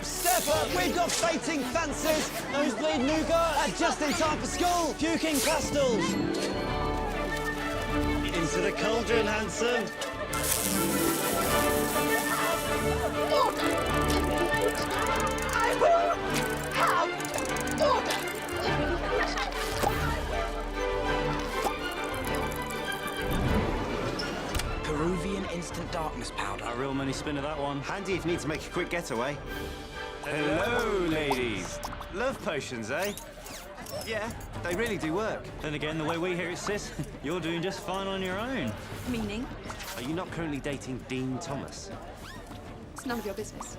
step up. We've got fainting fancies, nosebleed nougat, and just in time for school, puking pastels. Into the cauldron, handsome. I will have order. Peruvian instant darkness powder. A real money spinner, that one. Handy if you need to make a quick getaway. Hello, ladies. Love potions, eh? Yeah, they really do work. Then again, the way we hear it, sis, you're doing just fine on your own. Meaning? Are you not currently dating Dean Thomas? It's none of your business.